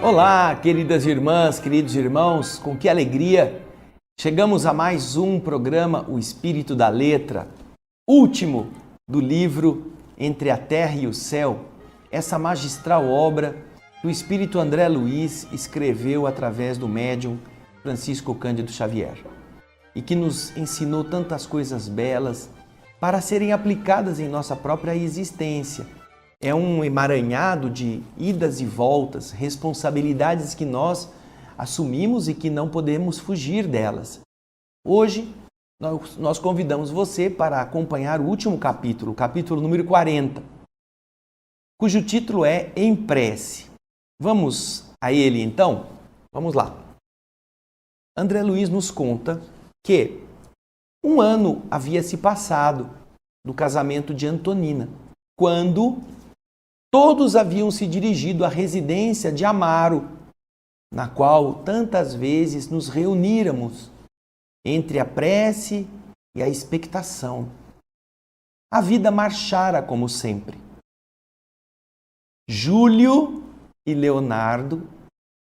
Olá, queridas irmãs, queridos irmãos, com que alegria chegamos a mais um programa O Espírito da Letra, último do livro Entre a Terra e o Céu, essa magistral obra que o Espírito André Luiz escreveu através do médium Francisco Cândido Xavier e que nos ensinou tantas coisas belas para serem aplicadas em nossa própria existência. É um emaranhado de idas e voltas, responsabilidades que nós assumimos e que não podemos fugir delas. Hoje, nós convidamos você para acompanhar o último capítulo, o capítulo número 40, cujo título é Em Prece. Vamos a ele então? Vamos lá. André Luiz nos conta que um ano havia se passado do casamento de Antonina, quando todos haviam se dirigido à residência de Amaro, na qual tantas vezes nos reuníramos entre a prece e a expectação. A vida marchara como sempre. Júlio e Leonardo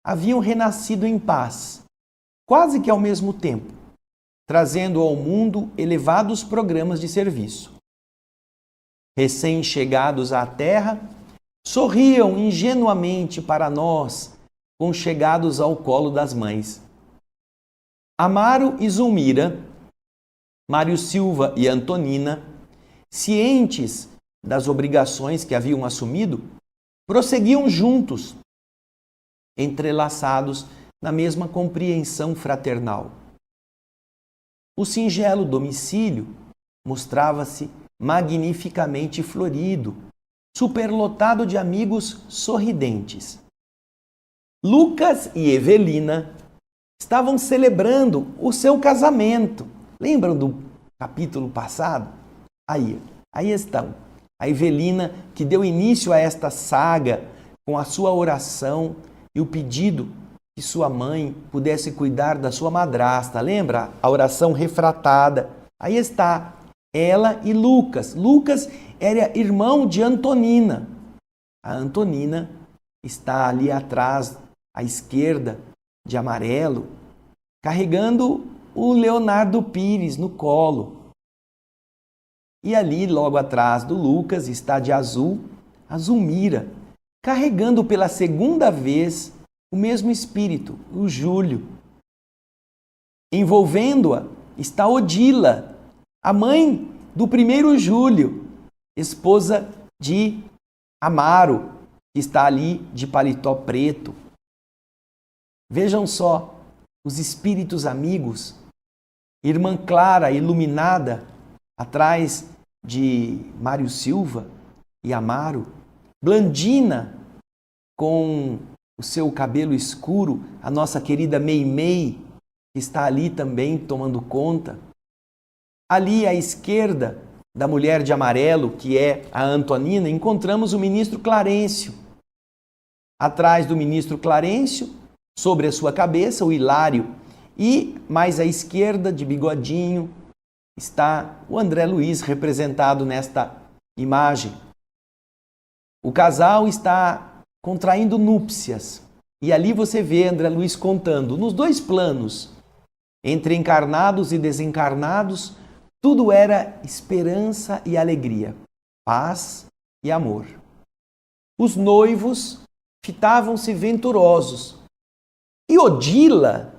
haviam renascido em paz, quase que ao mesmo tempo, trazendo ao mundo elevados programas de serviço. Recém-chegados à Terra, sorriam ingenuamente para nós, conchegados ao colo das mães. Amaro e Zulmira, Mário Silva e Antonina, cientes das obrigações que haviam assumido, prosseguiam juntos, entrelaçados na mesma compreensão fraternal. O singelo domicílio mostrava-se magnificamente florido, superlotado de amigos sorridentes. Lucas e Evelina estavam celebrando o seu casamento. Lembram do capítulo passado? Aí estão. A Evelina, que deu início a esta saga com a sua oração e o pedido que sua mãe pudesse cuidar da sua madrasta. Lembra? A oração refratada. Aí está ela e Lucas. Lucas era irmão de Antonina. A Antonina está ali atrás, à esquerda, de amarelo, carregando o Leonardo Pires no colo. E ali, logo atrás do Lucas, está de azul a Zulmira, carregando pela segunda vez o mesmo espírito, o Júlio. Envolvendo-a está Odila, a mãe do primeiro Júlio, esposa de Amaro, que está ali de paletó preto. Vejam só, os espíritos amigos, irmã Clara iluminada atrás de Mário Silva e Amaro, Blandina com o seu cabelo escuro, a nossa querida Meimei, que está ali também tomando conta. Ali à esquerda da mulher de amarelo, que é a Antonina, encontramos o ministro Clarencio. Atrás do ministro Clarencio, sobre a sua cabeça, o Hilário. E mais à esquerda, de bigodinho, está o André Luiz, representado nesta imagem. O casal está contraindo núpcias. E ali você vê André Luiz contando, nos dois planos, entre encarnados e desencarnados, tudo era esperança e alegria, paz e amor. Os noivos fitavam-se venturosos. E Odila,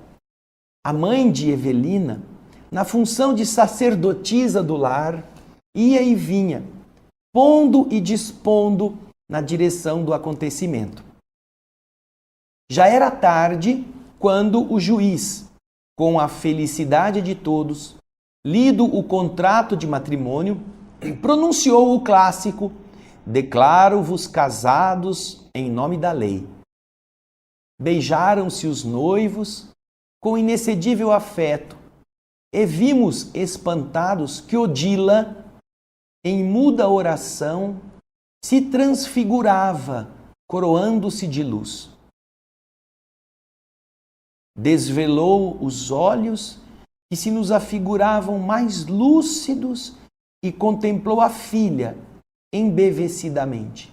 a mãe de Evelina, na função de sacerdotisa do lar, ia e vinha, pondo e dispondo na direção do acontecimento. Já era tarde quando o juiz, com a felicidade de todos, lido o contrato de matrimônio, pronunciou o clássico: "Declaro-vos casados em nome da lei." Beijaram-se os noivos com inexcedível afeto e vimos espantados que Odila, em muda oração, se transfigurava, coroando-se de luz. Desvelou os olhos que se nos afiguravam mais lúcidos e contemplou a filha embevecidamente.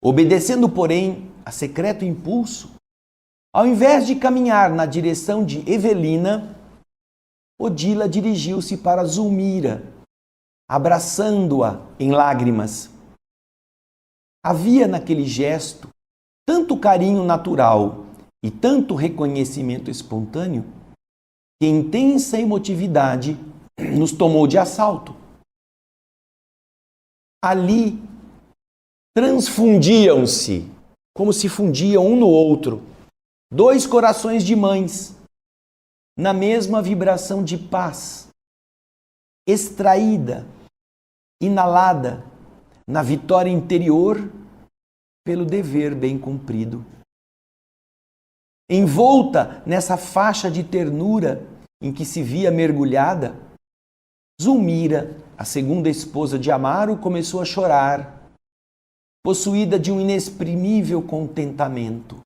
Obedecendo, porém, a secreto impulso, ao invés de caminhar na direção de Evelina, Odila dirigiu-se para Zulmira, abraçando-a em lágrimas. Havia naquele gesto tanto carinho natural e tanto reconhecimento espontâneo que intensa emotividade nos tomou de assalto. Ali transfundiam-se, como se fundiam um no outro, dois corações de mães, na mesma vibração de paz, extraída, inalada, na vitória interior pelo dever bem cumprido. Envolta nessa faixa de ternura em que se via mergulhada, Zulmira, a segunda esposa de Amaro, começou a chorar, possuída de um inexprimível contentamento.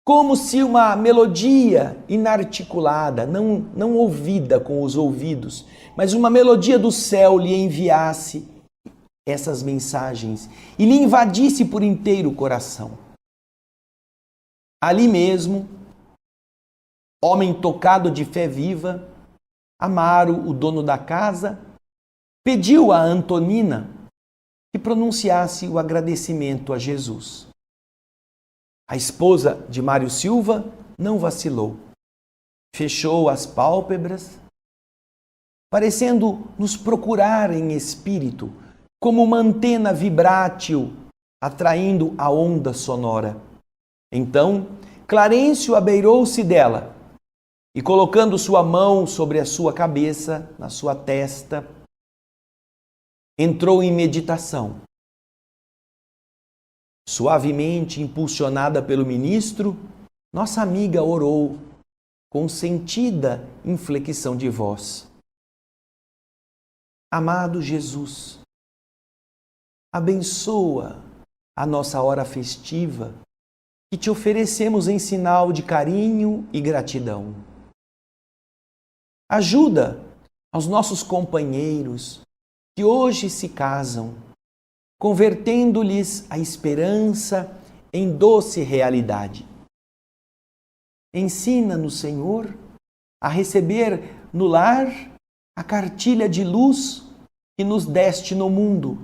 Como se uma melodia inarticulada, não ouvida com os ouvidos, mas uma melodia do céu lhe enviasse essas mensagens e lhe invadisse por inteiro o coração. Ali mesmo, homem tocado de fé viva, Amaro, o dono da casa, pediu a Antonina que pronunciasse o agradecimento a Jesus. A esposa de Mário Silva não vacilou. Fechou as pálpebras, parecendo nos procurar em espírito, como uma antena vibrátil atraindo a onda sonora. Então, Clarencio abeirou-se dela e, colocando sua mão sobre a sua cabeça, na sua testa, entrou em meditação. Suavemente impulsionada pelo ministro, nossa amiga orou com sentida inflexão de voz. Amado Jesus, abençoa a nossa hora festiva que te oferecemos em sinal de carinho e gratidão. Ajuda aos nossos companheiros que hoje se casam, convertendo-lhes a esperança em doce realidade. Ensina-nos, Senhor, a receber no lar a cartilha de luz que nos deste no mundo.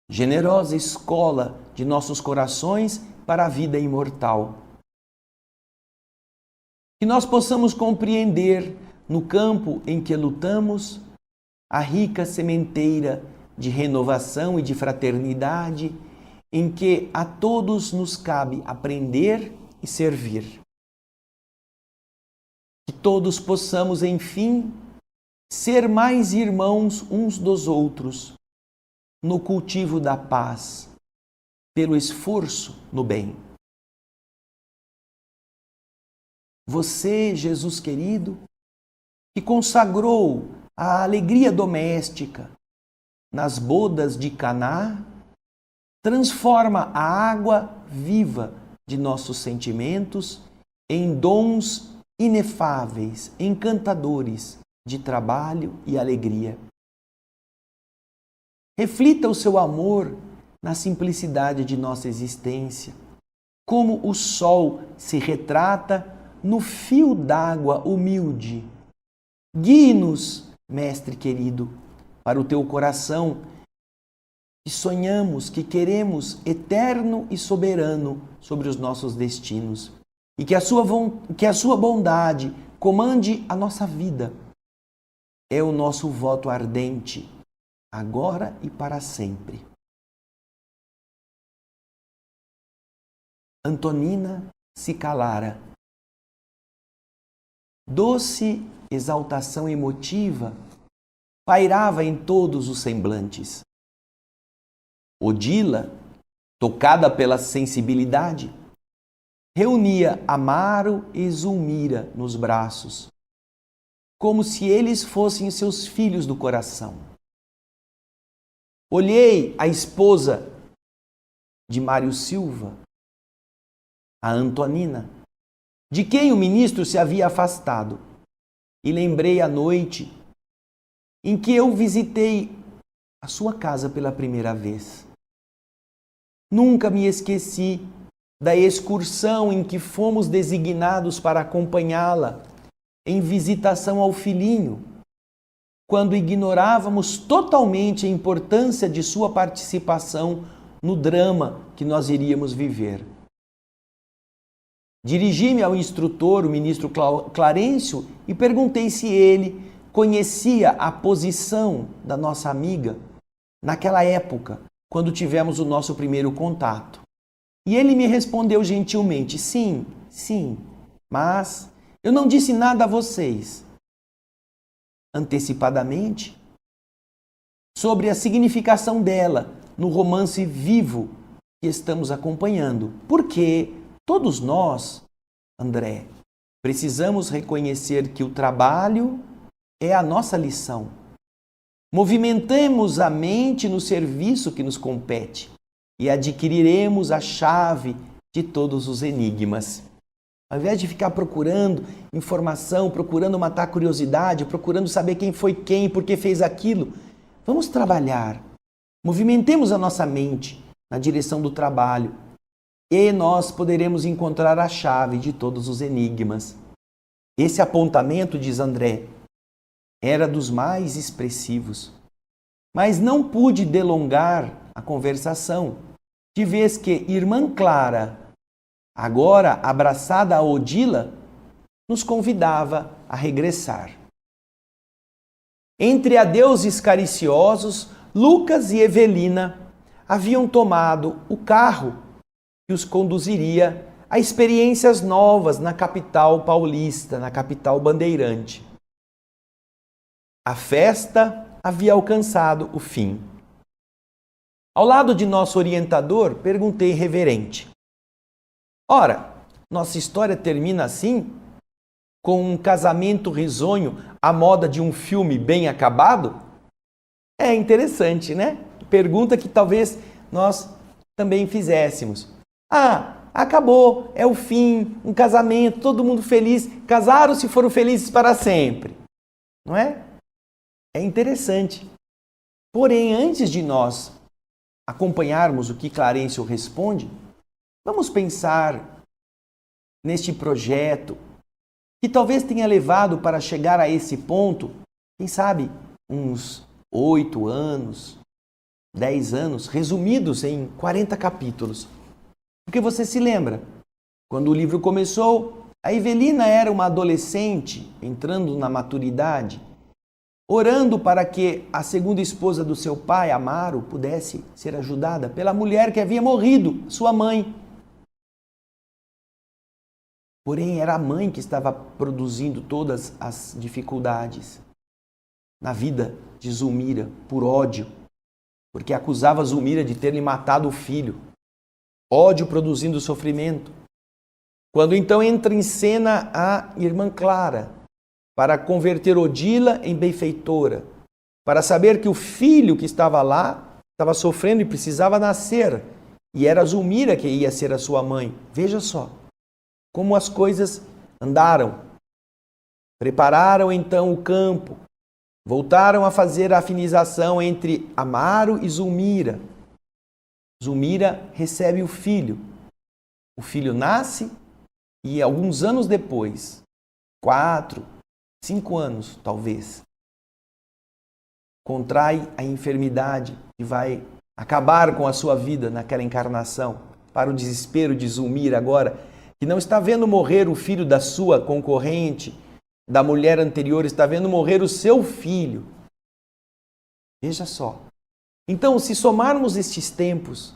Generosa escola de nossos corações para a vida imortal. Que nós possamos compreender, no campo em que lutamos, a rica sementeira de renovação e de fraternidade, em que a todos nos cabe aprender e servir. Que todos possamos, enfim, ser mais irmãos uns dos outros, no cultivo da paz, pelo esforço no bem. Você, Jesus querido, que consagrou a alegria doméstica nas bodas de Caná, transforma a água viva de nossos sentimentos em dons inefáveis, encantadores de trabalho e alegria. Reflita o seu amor na simplicidade de nossa existência, como o sol se retrata no fio d'água humilde. Guie-nos, Mestre querido, para o teu coração, que sonhamos, que queremos eterno e soberano sobre os nossos destinos, e que a sua bondade comande a nossa vida. É o nosso voto ardente, agora e para sempre. Antonina se calara. Doce exaltação emotiva pairava em todos os semblantes. Odila, tocada pela sensibilidade, reunia Amaro e Zulmira nos braços, como se eles fossem seus filhos do coração. Olhei a esposa de Mário Silva, a Antonina, de quem o ministro se havia afastado, e lembrei a noite em que eu visitei a sua casa pela primeira vez. Nunca me esqueci da excursão em que fomos designados para acompanhá-la em visitação ao filhinho, quando ignorávamos totalmente a importância de sua participação no drama que nós iríamos viver. Dirigi-me ao instrutor, o ministro Clarencio, e perguntei se ele conhecia a posição da nossa amiga naquela época, quando tivemos o nosso primeiro contato. E ele me respondeu gentilmente: sim, mas eu não disse nada a vocês antecipadamente sobre a significação dela no romance vivo que estamos acompanhando. Porque todos nós, André, precisamos reconhecer que o trabalho é a nossa lição. Movimentemos a mente no serviço que nos compete e adquiriremos a chave de todos os enigmas. Ao invés de ficar procurando informação, procurando matar a curiosidade, procurando saber quem foi quem, por que fez aquilo, vamos trabalhar. Movimentemos a nossa mente na direção do trabalho e nós poderemos encontrar a chave de todos os enigmas. Esse apontamento, diz André, era dos mais expressivos. Mas não pude delongar a conversação, de vez que irmã Clara, agora abraçada a Odila, nos convidava a regressar. Entre adeuses cariciosos, Lucas e Evelina haviam tomado o carro que os conduziria a experiências novas na capital paulista, na capital bandeirante. A festa havia alcançado o fim. Ao lado de nosso orientador, perguntei reverente: ora, nossa história termina assim? Com um casamento risonho à moda de um filme bem acabado? É interessante, né? Pergunta que talvez nós também fizéssemos. Acabou, é o fim, um casamento, todo mundo feliz, casaram-se e foram felizes para sempre. Não é? É interessante. Porém, antes de nós acompanharmos o que Clarencio responde, vamos pensar neste projeto que talvez tenha levado para chegar a esse ponto, quem sabe, uns 8 anos, 10 anos, resumidos em 40 capítulos. Porque você se lembra, quando o livro começou, a Evelina era uma adolescente, entrando na maturidade, orando para que a segunda esposa do seu pai, Amaro, pudesse ser ajudada pela mulher que havia morrido, sua mãe. Porém, era a mãe que estava produzindo todas as dificuldades na vida de Zulmira, por ódio, porque acusava Zulmira de ter lhe matado o filho. Ódio produzindo sofrimento. Quando então entra em cena a irmã Clara, para converter Odila em benfeitora, para saber que o filho que estava lá estava sofrendo e precisava nascer, e era Zulmira que ia ser a sua mãe. Veja só como as coisas andaram. Prepararam então o campo, voltaram a fazer a afinização entre Amaro e Zulmira. Zulmira recebe o filho nasce e alguns anos depois, 4, 5 anos talvez, contrai a enfermidade e vai acabar com a sua vida naquela encarnação, para o desespero de Zulmira agora, que não está vendo morrer o filho da sua concorrente, da mulher anterior, está vendo morrer o seu filho. Veja só. Então, se somarmos estes tempos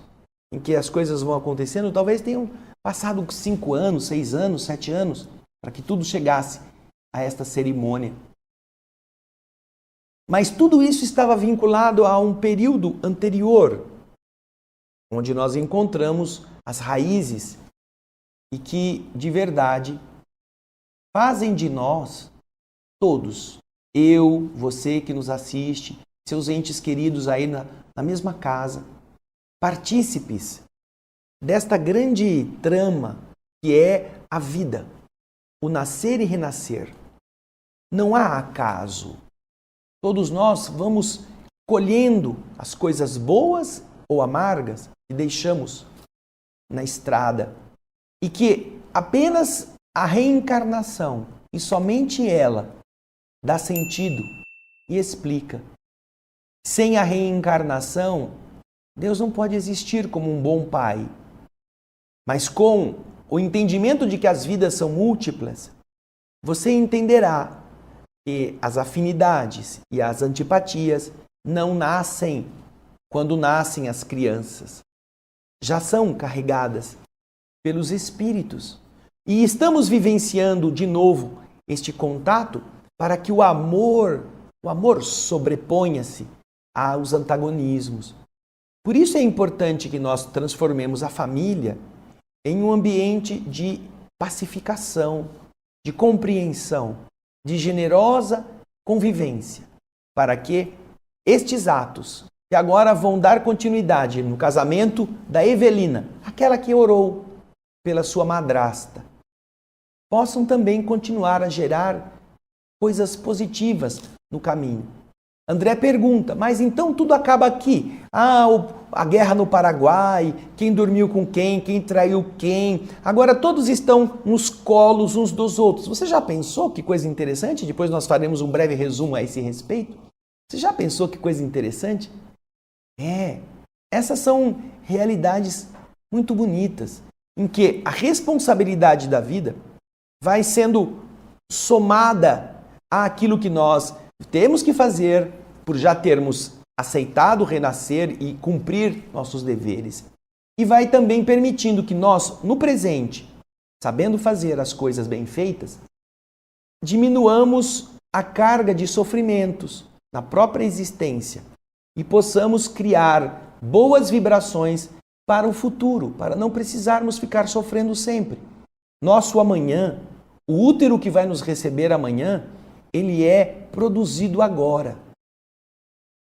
em que as coisas vão acontecendo, talvez tenham passado 5 anos, 6 anos, 7 anos, para que tudo chegasse a esta cerimônia. Mas tudo isso estava vinculado a um período anterior, onde nós encontramos as raízes e que, de verdade, fazem de nós, todos, eu, você que nos assiste, seus entes queridos aí na mesma casa, partícipes desta grande trama que é a vida, o nascer e renascer. Não há acaso. Todos nós vamos colhendo as coisas boas ou amargas que deixamos na estrada e que apenas a reencarnação e somente ela dá sentido e explica. Sem a reencarnação, Deus não pode existir como um bom pai. Mas com o entendimento de que as vidas são múltiplas, você entenderá que as afinidades e as antipatias não nascem quando nascem as crianças. Já são carregadas pelos espíritos. E estamos vivenciando de novo este contato para que o amor sobreponha-se aos antagonismos. Por isso é importante que nós transformemos a família em um ambiente de pacificação, de compreensão, de generosa convivência, para que estes atos, que agora vão dar continuidade no casamento da Evelina, aquela que orou pela sua madrasta, possam também continuar a gerar coisas positivas no caminho. André pergunta, mas então tudo acaba aqui? A guerra no Paraguai, quem dormiu com quem traiu quem, agora todos estão nos colos uns dos outros. Você já pensou que coisa interessante? Depois nós faremos um breve resumo a esse respeito. Você já pensou que coisa interessante? Essas são realidades muito bonitas, em que a responsabilidade da vida vai sendo somada àquilo que nós temos que fazer por já termos aceitado renascer e cumprir nossos deveres. E vai também permitindo que nós, no presente, sabendo fazer as coisas bem feitas, diminuamos a carga de sofrimentos na própria existência e possamos criar boas vibrações para o futuro, para não precisarmos ficar sofrendo sempre. Nosso amanhã, o útero que vai nos receber amanhã, ele é produzido agora.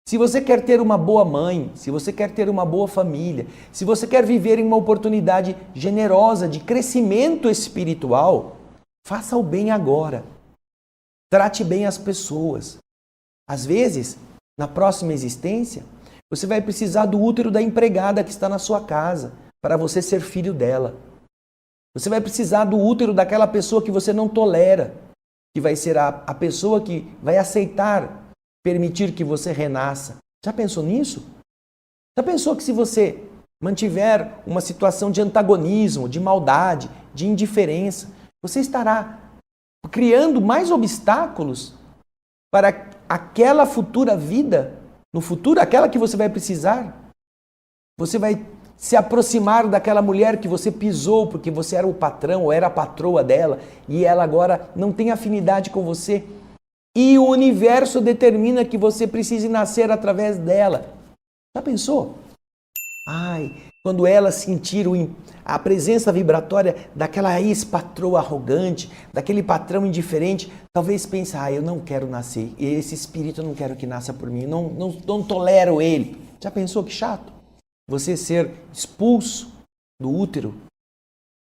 Se você quer ter uma boa mãe, se você quer ter uma boa família, se você quer viver em uma oportunidade generosa de crescimento espiritual, faça o bem agora. Trate bem as pessoas. Às vezes, na próxima existência, você vai precisar do útero da empregada que está na sua casa para você ser filho dela. Você vai precisar do útero daquela pessoa que você não tolera, que vai ser a pessoa que vai aceitar permitir que você renasça. Já pensou nisso? Já pensou que se você mantiver uma situação de antagonismo, de maldade, de indiferença, você estará criando mais obstáculos para aquela futura vida, no futuro, aquela que você vai precisar? Você vai se aproximar daquela mulher que você pisou porque você era o patrão ou era a patroa dela e ela agora não tem afinidade com você. E o universo determina que você precise nascer através dela. Já pensou? Quando ela sentir a presença vibratória daquela ex-patroa arrogante, daquele patrão indiferente, talvez pense, eu não quero nascer. Esse espírito eu não quero que nasça por mim. Não tolero ele. Já pensou que chato? Você ser expulso do útero.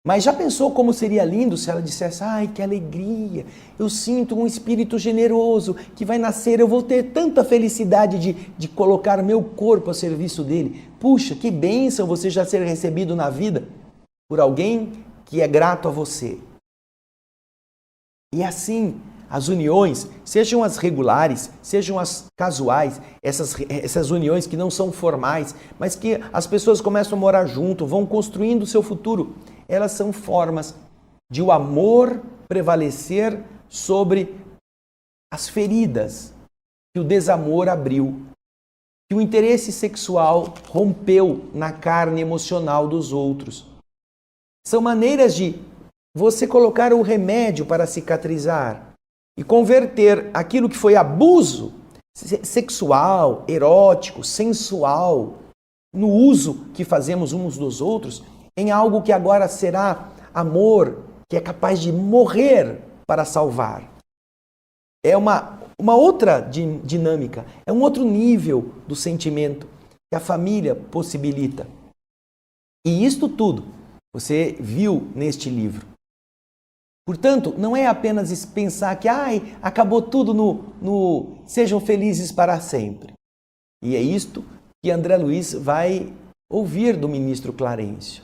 Mas já pensou como seria lindo se ela dissesse, que alegria, eu sinto um espírito generoso que vai nascer, eu vou ter tanta felicidade de colocar meu corpo a serviço dele. Puxa, que bênção você já ser recebido na vida por alguém que é grato a você. E assim, as uniões, sejam as regulares, sejam as casuais, essas uniões que não são formais, mas que as pessoas começam a morar junto, vão construindo o seu futuro, elas são formas de o amor prevalecer sobre as feridas que o desamor abriu, que o interesse sexual rompeu na carne emocional dos outros. São maneiras de você colocar o remédio para cicatrizar e converter aquilo que foi abuso sexual, erótico, sensual, no uso que fazemos uns dos outros, em algo que agora será amor, que é capaz de morrer para salvar. É uma outra dinâmica, é um outro nível do sentimento que a família possibilita. E isto tudo você viu neste livro. Portanto, não é apenas pensar que acabou tudo no sejam felizes para sempre. E é isto que André Luiz vai ouvir do ministro Clarencio.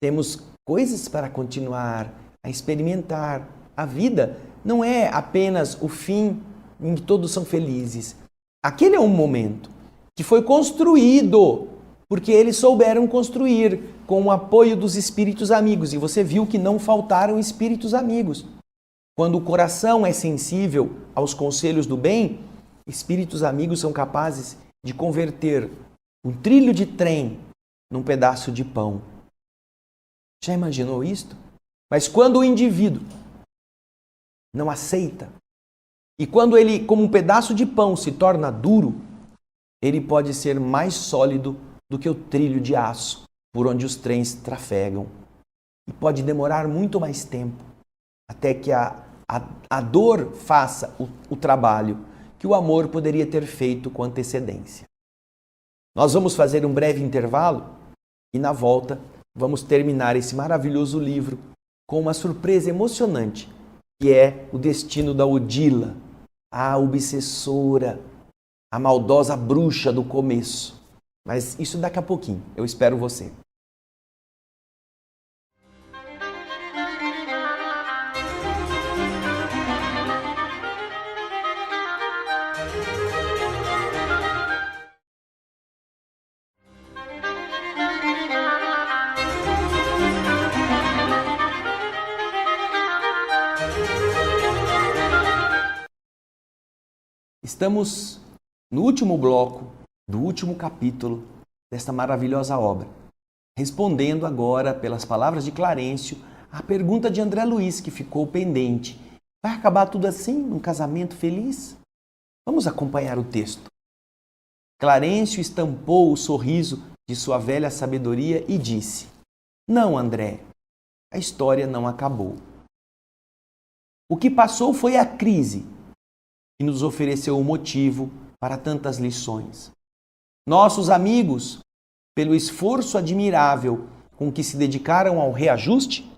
Temos coisas para continuar a experimentar. A vida não é apenas o fim em que todos são felizes. Aquele é um momento que foi construído, porque eles souberam construir com o apoio dos espíritos amigos. E você viu que não faltaram espíritos amigos. Quando o coração é sensível aos conselhos do bem, espíritos amigos são capazes de converter um trilho de trem num pedaço de pão. Já imaginou isto? Mas quando o indivíduo não aceita, e quando ele, como um pedaço de pão, se torna duro, ele pode ser mais sólido do que o trilho de aço por onde os trens trafegam. E pode demorar muito mais tempo até que a dor faça o trabalho que o amor poderia ter feito com antecedência. Nós vamos fazer um breve intervalo e, na volta, vamos terminar esse maravilhoso livro com uma surpresa emocionante, que é o destino da Odila, a obsessora, a maldosa bruxa do começo. Mas isso daqui a pouquinho. Eu espero você. Estamos no último bloco do último capítulo desta maravilhosa obra, respondendo agora, pelas palavras de Clarencio, à pergunta de André Luiz, que ficou pendente. Vai acabar tudo assim, num casamento feliz? Vamos acompanhar o texto. Clarencio estampou o sorriso de sua velha sabedoria e disse: Não, André, a história não acabou. O que passou foi a crise, que nos ofereceu o motivo para tantas lições. Nossos amigos, pelo esforço admirável com que se dedicaram ao reajuste,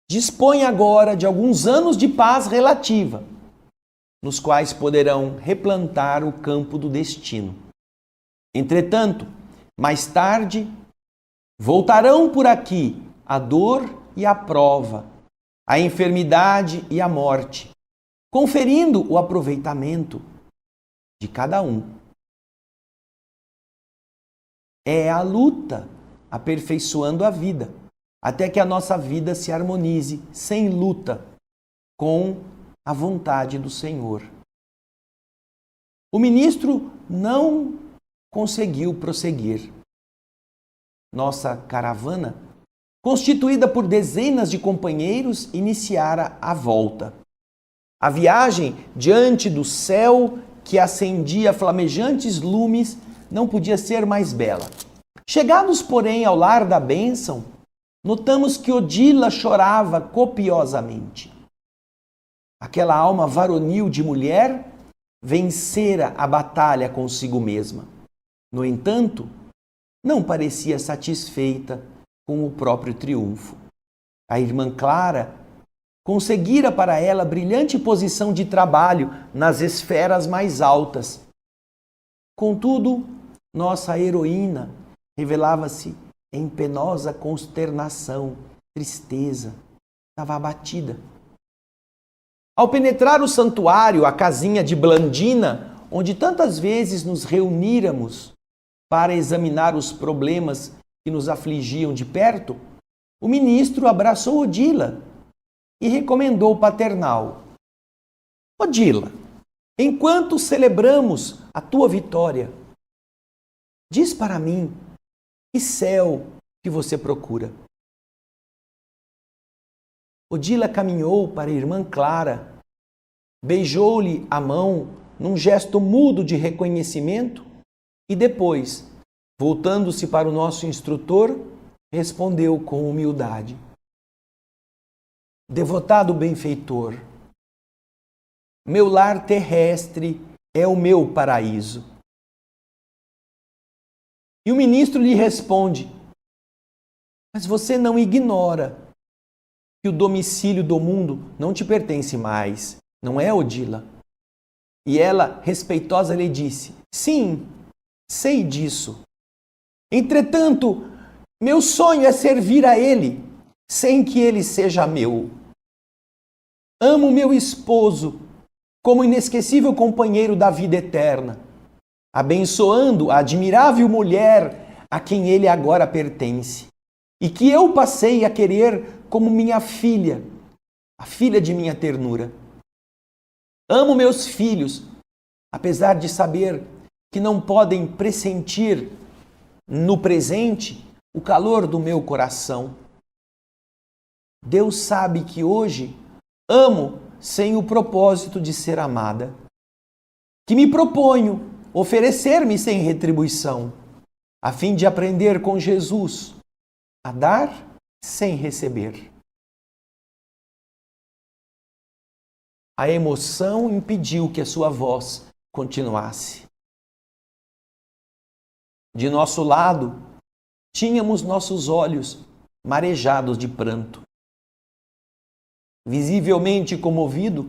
dispõem agora de alguns anos de paz relativa, nos quais poderão replantar o campo do destino. Entretanto, mais tarde, voltarão por aqui a dor e a prova, a enfermidade e a morte, conferindo o aproveitamento de cada um. É a luta aperfeiçoando a vida, até que a nossa vida se harmonize sem luta com a vontade do Senhor. O ministro não conseguiu prosseguir. Nossa caravana, constituída por dezenas de companheiros, iniciara a volta. A viagem diante do céu que acendia flamejantes lumes não podia ser mais bela. Chegados, porém, ao lar da bênção, notamos que Odila chorava copiosamente. Aquela alma varonil de mulher vencera a batalha consigo mesma. No entanto, não parecia satisfeita com o próprio triunfo. A irmã Clara conseguira para ela brilhante posição de trabalho nas esferas mais altas. Contudo, nossa heroína revelava-se em penosa consternação, tristeza, estava abatida. Ao penetrar o santuário, a casinha de Blandina, onde tantas vezes nos reuníramos para examinar os problemas que nos afligiam de perto, o ministro abraçou Odila e recomendou o paternal: Odila, enquanto celebramos a tua vitória, diz para mim que céu que você procura. Odila caminhou para a irmã Clara, beijou-lhe a mão num gesto mudo de reconhecimento e depois, voltando-se para o nosso instrutor, respondeu com humildade: Devotado benfeitor, meu lar terrestre é o meu paraíso. E o ministro lhe responde: Mas você não ignora que o domicílio do mundo não te pertence mais, não é, Odila? E ela, respeitosa, lhe disse: Sim, Sei disso. Entretanto, meu sonho é servir a Ele, sem que Ele seja meu. Amo meu esposo como inesquecível companheiro da vida eterna, abençoando a admirável mulher a quem Ele agora pertence, e que eu passei a querer como minha filha, a filha de minha ternura. Amo meus filhos, apesar de saber que não podem pressentir no presente o calor do meu coração. Deus sabe que hoje amo sem o propósito de ser amada, que me proponho oferecer-me sem retribuição, a fim de aprender com Jesus a dar sem receber. A emoção impediu que a sua voz continuasse. De nosso lado, tínhamos nossos olhos marejados de pranto. Visivelmente comovido,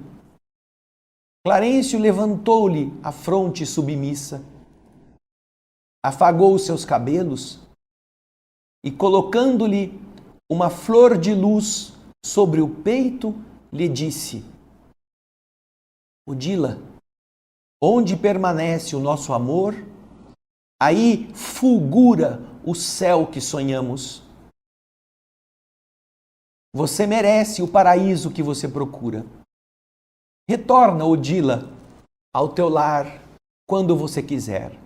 Clarencio levantou-lhe a fronte submissa, afagou seus cabelos e, colocando-lhe uma flor de luz sobre o peito, lhe disse: Odila, onde permanece o nosso amor, aí fulgura o céu que sonhamos. Você merece o paraíso que você procura. Retorna, Odila, ao teu lar quando você quiser.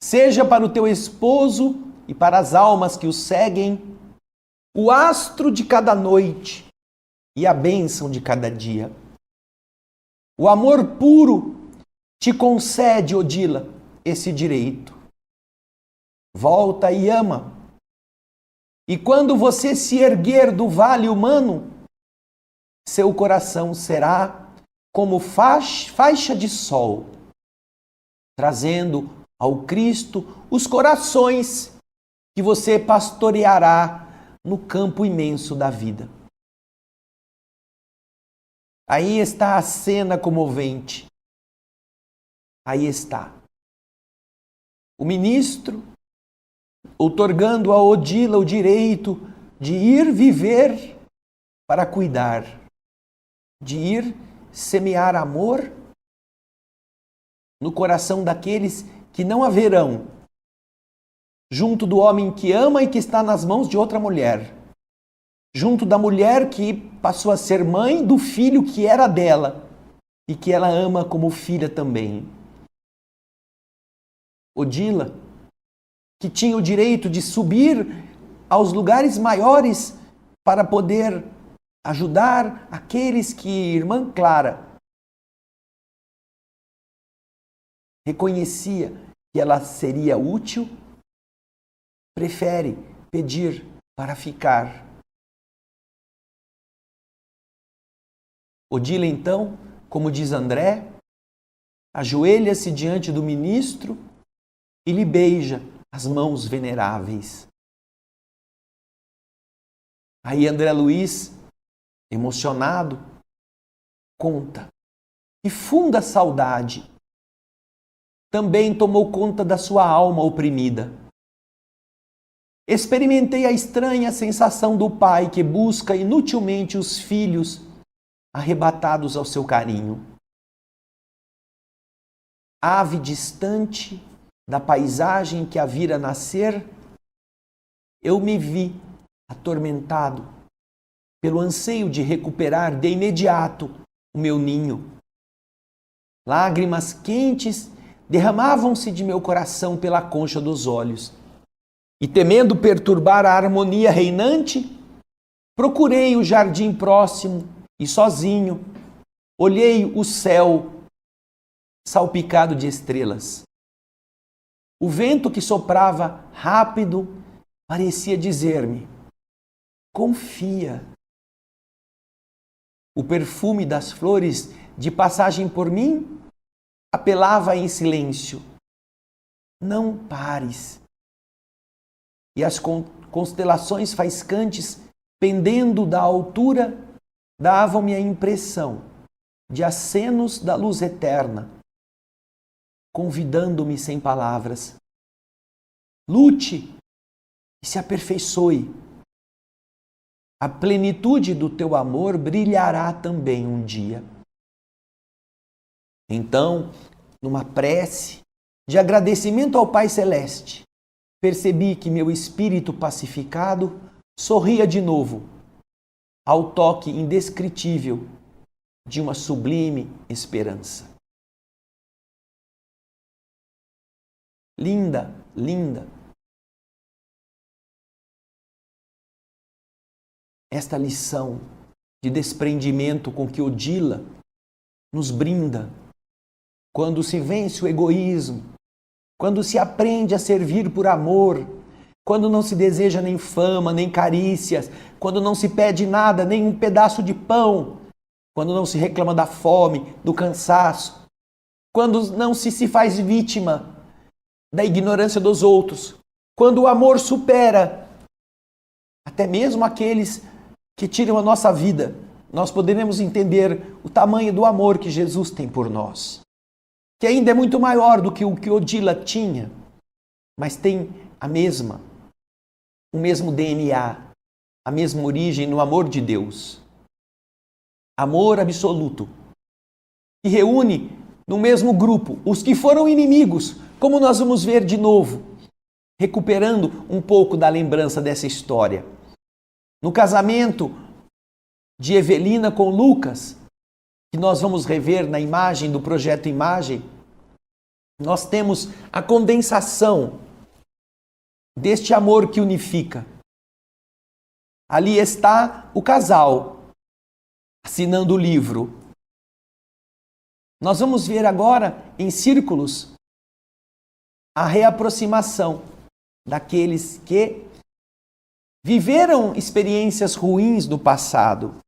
Seja para o teu esposo e para as almas que o seguem o astro de cada noite e a bênção de cada dia. O amor puro te concede, Odila, esse direito. Volta e ama. E quando você se erguer do vale humano, seu coração será como faixa de sol, trazendo ao Cristo os corações que você pastoreará no campo imenso da vida. Aí está a cena comovente. Aí está. O ministro outorgando a Odila o direito de ir viver para cuidar, de ir semear amor no coração daqueles que não haverão, junto do homem que ama e que está nas mãos de outra mulher, junto da mulher que passou a ser mãe do filho que era dela e que ela ama como filha também. Odila, que tinha o direito de subir aos lugares maiores para poder ajudar aqueles que irmã Clara reconhecia que ela seria útil, prefere pedir para ficar. Odila, então, como diz André, ajoelha-se diante do ministro e lhe beija as mãos veneráveis. Aí André Luiz, emocionado, conta que funda saudade também tomou conta da sua alma oprimida. Experimentei a estranha sensação do pai que busca inutilmente os filhos arrebatados ao seu carinho. Ave distante da paisagem que a vira nascer, eu me vi atormentado pelo anseio de recuperar de imediato o meu ninho. Lágrimas quentes derramavam-se de meu coração pela concha dos olhos. E temendo perturbar a harmonia reinante, procurei o jardim próximo e sozinho olhei o céu salpicado de estrelas. O vento que soprava rápido parecia dizer-me: confia. O perfume das flores de passagem por mim apelava em silêncio: não pares. E as constelações faiscantes, pendendo da altura, davam-me a impressão de acenos da luz eterna, convidando-me sem palavras. Lute e se aperfeiçoe. A plenitude do teu amor brilhará também um dia. Então, numa prece de agradecimento ao Pai Celeste, percebi que meu espírito pacificado sorria de novo ao toque indescritível de uma sublime esperança. Linda, linda. Esta lição de desprendimento com que Odila nos brinda quando se vence o egoísmo, quando se aprende a servir por amor, quando não se deseja nem fama, nem carícias, quando não se pede nada, nem um pedaço de pão, quando não se reclama da fome, do cansaço, quando não se faz vítima da ignorância dos outros, quando o amor supera até mesmo aqueles que tiram a nossa vida, nós poderemos entender o tamanho do amor que Jesus tem por nós, que ainda é muito maior do que o que Odila tinha, mas tem o mesmo DNA, a mesma origem no amor de Deus. Amor absoluto, que reúne no mesmo grupo os que foram inimigos, como nós vamos ver de novo, recuperando um pouco da lembrança dessa história. No casamento de Evelina com Lucas, que nós vamos rever na imagem do projeto Imagem, nós temos a condensação deste amor que unifica. Ali está o casal assinando o livro. Nós vamos ver agora, em círculos, a reaproximação daqueles que viveram experiências ruins no passado.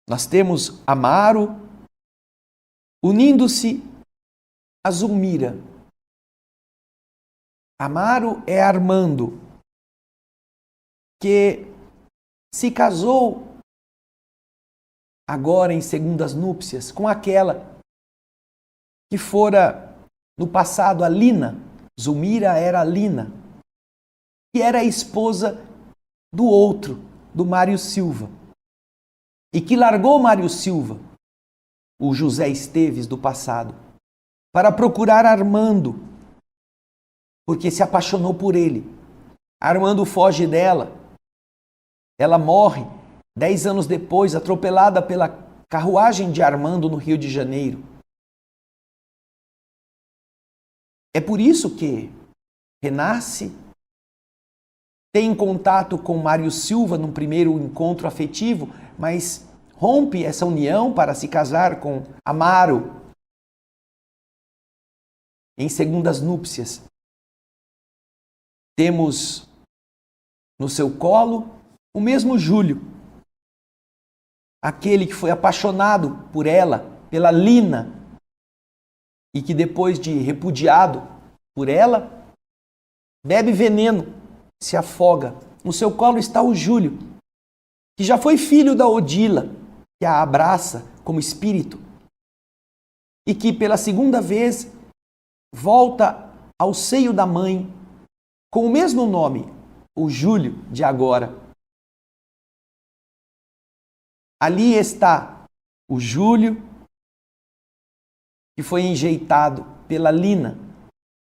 Nós temos Amaro unindo-se a Zulmira. Amaro é Armando, que se casou agora em segundas núpcias com aquela que fora no passado a Lina. Zulmira era a Lina, que era a esposa do outro, do Mário Silva, e que largou Mário Silva, o José Esteves do passado, para procurar Armando, porque se apaixonou por ele. Armando foge dela, ela morre 10 anos depois, atropelada pela carruagem de Armando no Rio de Janeiro. É por isso que renasce, tem contato com Mário Silva num primeiro encontro afetivo, mas rompe essa união para se casar com Amaro em segundas núpcias. Temos no seu colo o mesmo Júlio, aquele que foi apaixonado por ela, pela Lina, e que depois de repudiado por ela, bebe veneno, se afoga. No seu colo está o Júlio, que já foi filho da Odila, que a abraça como espírito, e que pela segunda vez volta ao seio da mãe, com o mesmo nome, o Júlio de agora. Ali está o Júlio, que foi enjeitado pela Lina,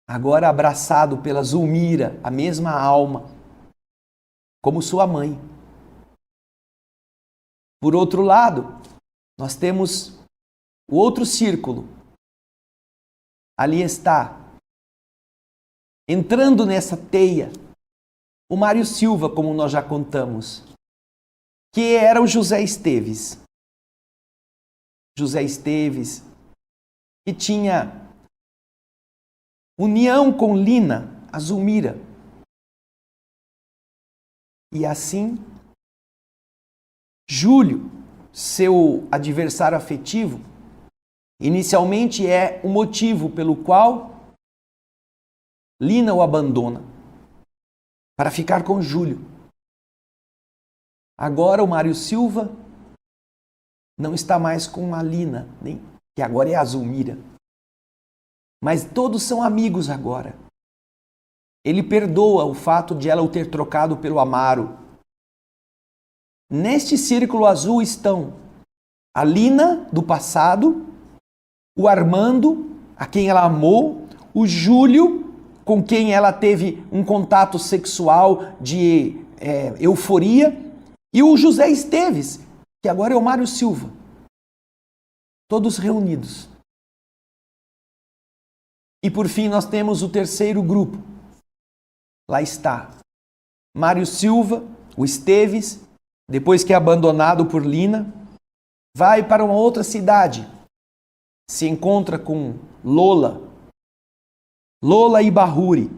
agora abraçado pela Zulmira, a mesma alma, como sua mãe. Por outro lado, nós temos o outro círculo. Ali está, entrando nessa teia, o Mário Silva, como nós já contamos, que era o José Esteves. José Esteves, que tinha união com Lina, a Zulmira. E assim, Júlio, seu adversário afetivo, inicialmente é o motivo pelo qual Lina o abandona para ficar com Júlio. Agora o Mário Silva não está mais com a Lina, que agora é a Zulmira. mas todos são amigos agora. Ele perdoa o fato de ela o ter trocado pelo Amaro. Neste círculo azul estão a Lina, do passado, o Armando, a quem ela amou, o Júlio, com quem ela teve um contato sexual de euforia, e o José Esteves, que agora é o Mário Silva. Todos reunidos. E por fim nós temos o terceiro grupo. Lá está Mário Silva, o Esteves, depois que é abandonado por Lina, vai para uma outra cidade, se encontra com Lola Ibarruri,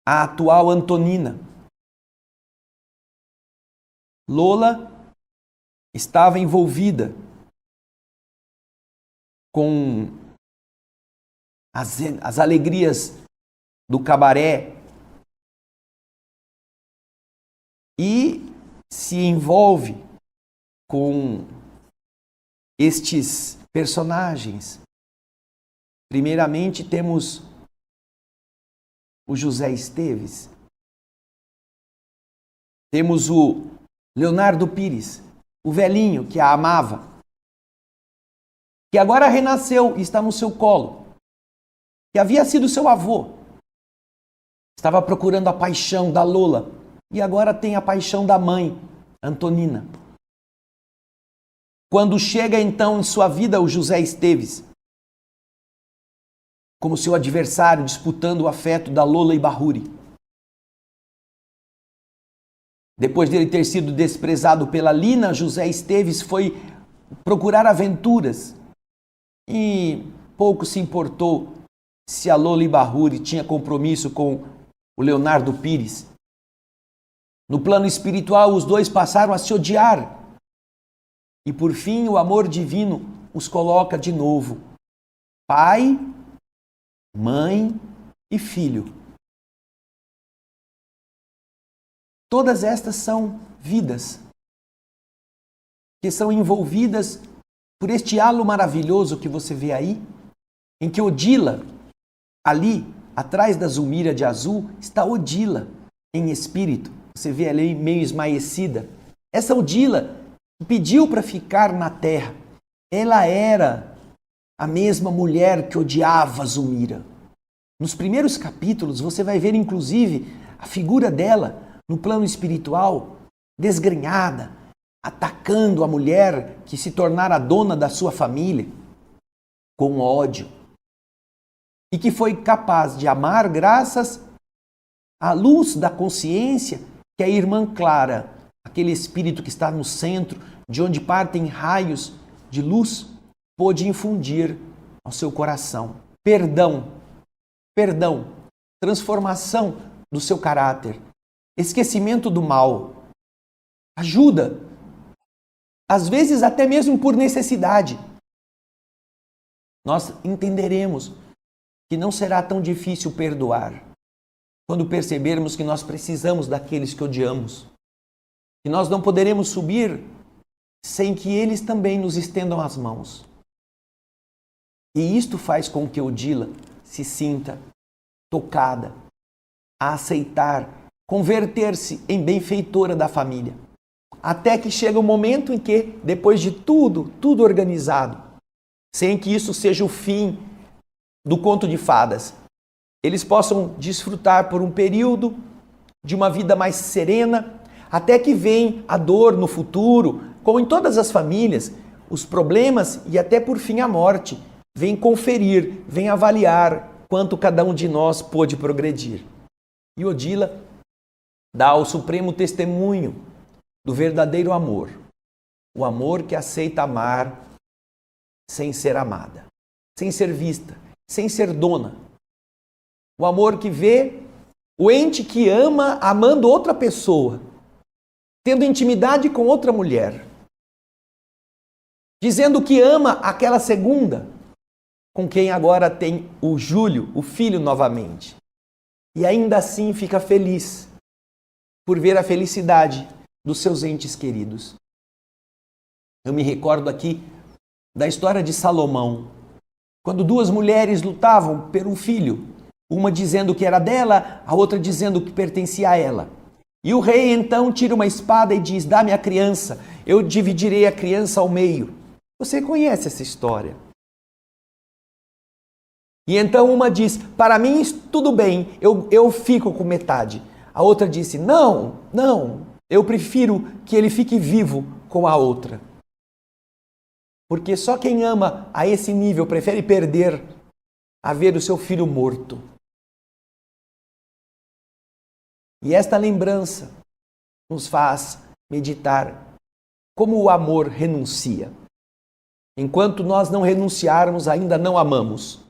a atual Antonina. Lola estava envolvida com as alegrias do cabaré e se envolve com estes personagens. Primeiramente temos o José Esteves, temos o Leonardo Pires, o velhinho que a amava, que agora renasceu e está no seu colo, que havia sido seu avô, estava procurando a paixão da Lola e agora tem a paixão da mãe, Antonina. Quando chega então em sua vida o José Esteves, como seu adversário, disputando o afeto da Lola Ibarruri. Depois dele ter sido desprezado pela Lina, José Esteves foi procurar aventuras e pouco se importou se a Lola Ibarruri tinha compromisso com o Leonardo Pires. No plano espiritual, os dois passaram a se odiar. E por fim, o amor divino os coloca de novo. Pai, mãe e filho. Todas estas são vidas que são envolvidas por este halo maravilhoso que você vê aí, em que Odila, ali, atrás da Zulmira de azul, está Odila em espírito. Você vê ali meio esmaecida. Essa Odila pediu para ficar na terra. Ela era a mesma mulher que odiava Zulmira. Nos primeiros capítulos você vai ver inclusive a figura dela no plano espiritual, desgrenhada, atacando a mulher que se tornara dona da sua família, com ódio. E que foi capaz de amar graças à luz da consciência que a irmã Clara, aquele espírito que está no centro, de onde partem raios de luz, pôde infundir ao seu coração. Perdão, transformação do seu caráter, esquecimento do mal, ajuda, às vezes até mesmo por necessidade. Nós entenderemos que não será tão difícil perdoar quando percebermos que nós precisamos daqueles que odiamos, que nós não poderemos subir sem que eles também nos estendam as mãos. E isto faz com que Odila se sinta tocada, a aceitar, converter-se em benfeitora da família. Até que chega o momento em que, depois de tudo organizado, sem que isso seja o fim do conto de fadas, eles possam desfrutar por um período de uma vida mais serena, até que vem a dor no futuro, como em todas as famílias, os problemas e até por fim a morte, vem conferir, vem avaliar quanto cada um de nós pôde progredir. E Odila dá o supremo testemunho do verdadeiro amor, o amor que aceita amar sem ser amada, sem ser vista, sem ser dona. O amor que vê o ente que ama amando outra pessoa, tendo intimidade com outra mulher, dizendo que ama aquela segunda, com quem agora tem o Júlio, o filho novamente. E ainda assim fica feliz por ver a felicidade dos seus entes queridos. Eu me recordo aqui da história de Salomão. Quando duas mulheres lutavam por um filho, uma dizendo que era dela, a outra dizendo que pertencia a ela. E o rei então tira uma espada e diz: dá-me a criança, eu dividirei a criança ao meio. Você conhece essa história. E então uma diz: para mim tudo bem, eu fico com metade. A outra disse: não, eu prefiro que ele fique vivo com a outra. Porque só quem ama a esse nível prefere perder a ver o seu filho morto. E esta lembrança nos faz meditar como o amor renuncia. Enquanto nós não renunciarmos, ainda não amamos.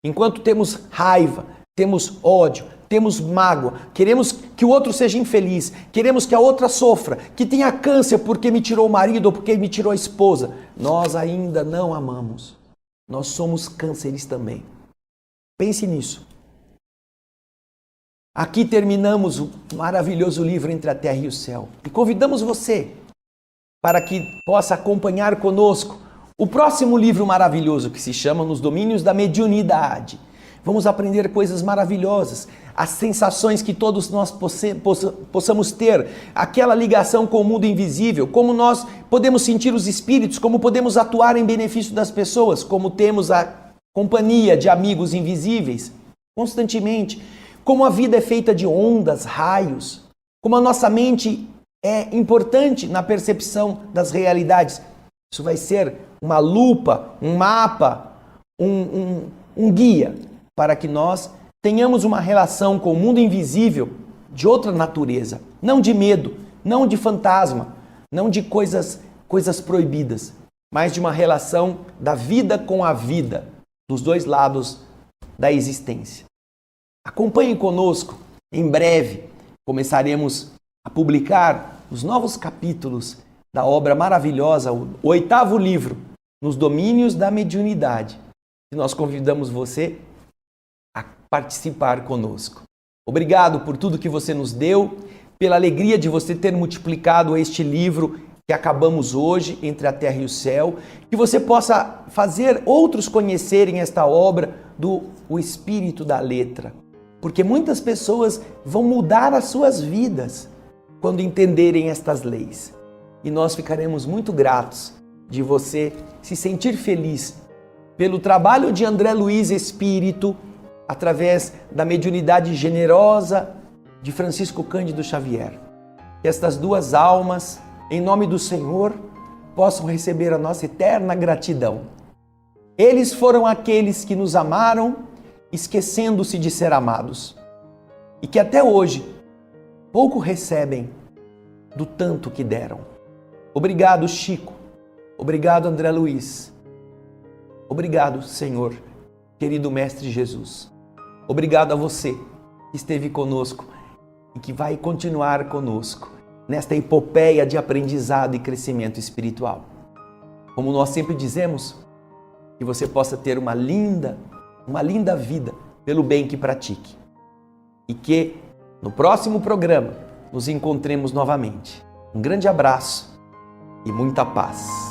Enquanto temos raiva, temos ódio, temos mágoa, queremos que o outro seja infeliz, queremos que a outra sofra, que tenha câncer porque me tirou o marido ou porque me tirou a esposa, nós ainda não amamos. Nós somos cânceres também. Pense nisso. Aqui terminamos o maravilhoso livro Entre a Terra e o Céu. E convidamos você para que possa acompanhar conosco o próximo livro maravilhoso que se chama Nos Domínios da Mediunidade. Vamos aprender coisas maravilhosas, as sensações que todos nós possamos ter, aquela ligação com o mundo invisível, como nós podemos sentir os espíritos, como podemos atuar em benefício das pessoas, como temos a companhia de amigos invisíveis constantemente, como a vida é feita de ondas, raios, como a nossa mente é importante na percepção das realidades. Isso vai ser uma lupa, um mapa, um guia para que nós tenhamos uma relação com o mundo invisível de outra natureza. Não de medo, não de fantasma, não de coisas proibidas, mas de uma relação da vida com a vida, dos dois lados da existência. Acompanhe conosco, em breve começaremos a publicar os novos capítulos da obra maravilhosa, o 8º livro, Nos Domínios da Mediunidade. E nós convidamos você a participar conosco. Obrigado por tudo que você nos deu, pela alegria de você ter multiplicado este livro que acabamos hoje, Entre a Terra e o Céu, que você possa fazer outros conhecerem esta obra do O Espírito da Letra. Porque muitas pessoas vão mudar as suas vidas quando entenderem estas leis. E nós ficaremos muito gratos de você se sentir feliz pelo trabalho de André Luiz Espírito, através da mediunidade generosa de Francisco Cândido Xavier. Que estas duas almas, em nome do Senhor, possam receber a nossa eterna gratidão. Eles foram aqueles que nos amaram, esquecendo-se de ser amados, e que até hoje pouco recebem do tanto que deram. Obrigado, Chico. Obrigado, André Luiz. Obrigado, Senhor, querido Mestre Jesus. Obrigado a você que esteve conosco e que vai continuar conosco nesta epopeia de aprendizado e crescimento espiritual. Como nós sempre dizemos, que você possa ter uma linda vida pelo bem que pratique. E que no próximo programa nos encontremos novamente. Um grande abraço e muita paz.